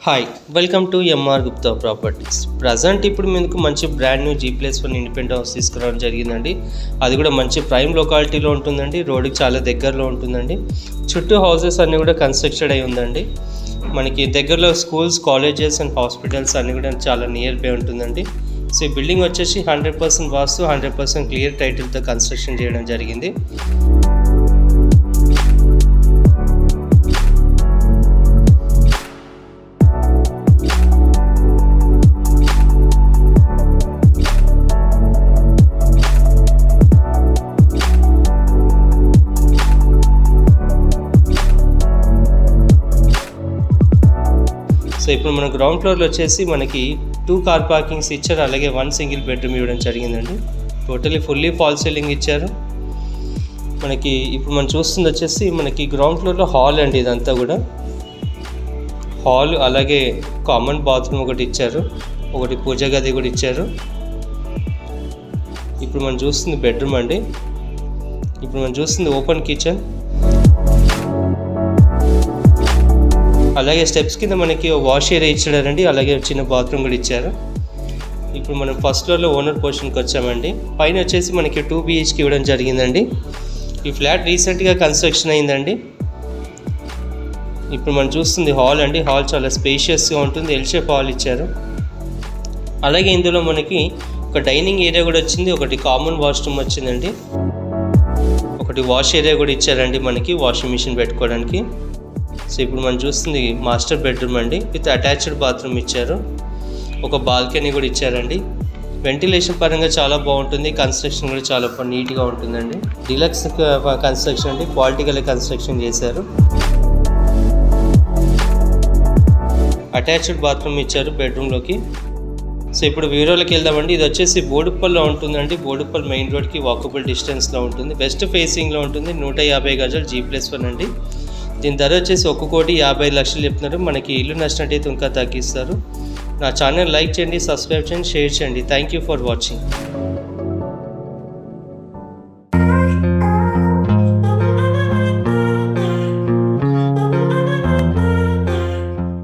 Hi welcome to MR Gupta properties. Present ఇప్పుడు మీకు మంచి brand new G+1 independent house తీసుకురావడం జరిగిందండి. అది కూడా మంచి ప్రైమ్ లొకాలిటీలో ఉంటుందండి. రోడ్డుకి చాలా దగ్గరలో ఉంటుందండి. చుట్టూ హౌసెస్ అన్నీ కూడా కన్స్ట్రక్టెడ్ అయి ఉందండి. మనకి దగ్గరలో స్కూల్స్, కాలేజెస్ అండ్ హాస్పిటల్స్ అన్నీ కూడా చాలా నియర్ బై ఉంటుందండి. సో ఈ బిల్డింగ్ వచ్చేసి 100% వాస్తు, 100% క్లియర్ టైటిల్తో కన్స్ట్రక్షన్ చేయడం జరిగింది. సో ఇప్పుడు మన గ్రౌండ్ ఫ్లోర్లో వచ్చేసి మనకి 2 కార్ పార్కింగ్స్ ఇచ్చారు, అలాగే 1 సింగిల్ బెడ్రూమ్ ఇవ్వడం జరిగిందండి. టోటలీ ఫుల్లీ ఫాల్ సీలింగ్ ఇచ్చారు. మనకి ఇప్పుడు మనం చూస్తుంది వచ్చేసి మనకి గ్రౌండ్ ఫ్లోర్లో హాల్ అండి. ఇదంతా కూడా హాల్, అలాగే కామన్ బాత్రూమ్ ఒకటి ఇచ్చారు, ఒకటి పూజ గది కూడా ఇచ్చారు. ఇప్పుడు మనం చూస్తుంది బెడ్రూమ్ అండి. ఇప్పుడు మనం చూస్తుంది ఓపెన్ కిచెన్, అలాగే స్టెప్స్ కింద మనకి వాష్ ఏరియా ఇచ్చారండి, అలాగే చిన్న బాత్రూమ్ కూడా ఇచ్చారు. ఇప్పుడు మనం ఫస్ట్ ఫ్లోర్లో ఓనర్ పోర్షన్కి వచ్చామండి. పైన వచ్చేసి మనకి 2 BHK ఇవ్వడం జరిగిందండి. ఈ ఫ్లాట్ రీసెంట్గా కన్స్ట్రక్షన్ అయిందండి. ఇప్పుడు మనం చూస్తుంది హాల్ అండి. హాల్ చాలా స్పేషియస్గా ఉంటుంది, ఎల్ షేప్ హాల్ ఇచ్చారు. అలాగే ఇందులో మనకి ఒక డైనింగ్ ఏరియా కూడా వచ్చింది, ఒకటి కామన్ వాష్రూమ్ వచ్చిందండి, ఒకటి వాష్ ఏరియా కూడా ఇచ్చారండి మనకి వాషింగ్ మిషన్ పెట్టుకోవడానికి. సో ఇప్పుడు మనం చూస్తుంది మాస్టర్ బెడ్రూమ్ అండి, విత్ అటాచ్డ్ బాత్రూమ్ ఇచ్చారు, ఒక బాల్కనీ కూడా ఇచ్చారండి. వెంటిలేషన్ పరంగా చాలా బాగుంటుంది, కన్స్ట్రక్షన్ కూడా చాలా నీట్గా ఉంటుందండి. డిలక్స్ కన్స్ట్రక్షన్ అండి, క్వాలిటీగా కన్స్ట్రక్షన్ చేశారు. అటాచ్డ్ బాత్రూమ్ ఇచ్చారు బెడ్రూమ్లోకి. సో ఇప్పుడు వీడియోలోకి వెళ్దామండి. ఇది వచ్చేసి బోడుప్పల్లో ఉంటుందండి. బోడుప్పల్ మెయిన్ రోడ్కి వాకబుల్ డిస్టెన్స్లో ఉంటుంది, వెస్ట్ ఫేసింగ్లో ఉంటుంది. 150 గజాలు G+1 అండి. దీని ధర వచ్చేసి 1,50,00,000 చెప్తున్నారు. మనకి ఇల్లు నచ్చినట్టయితే ఇంకా తగ్గిస్తారు. నా ఛానల్ లైక్ చేయండి, సబ్స్క్రైబ్ చేయండి, షేర్ చేయండి. Thank you for watching.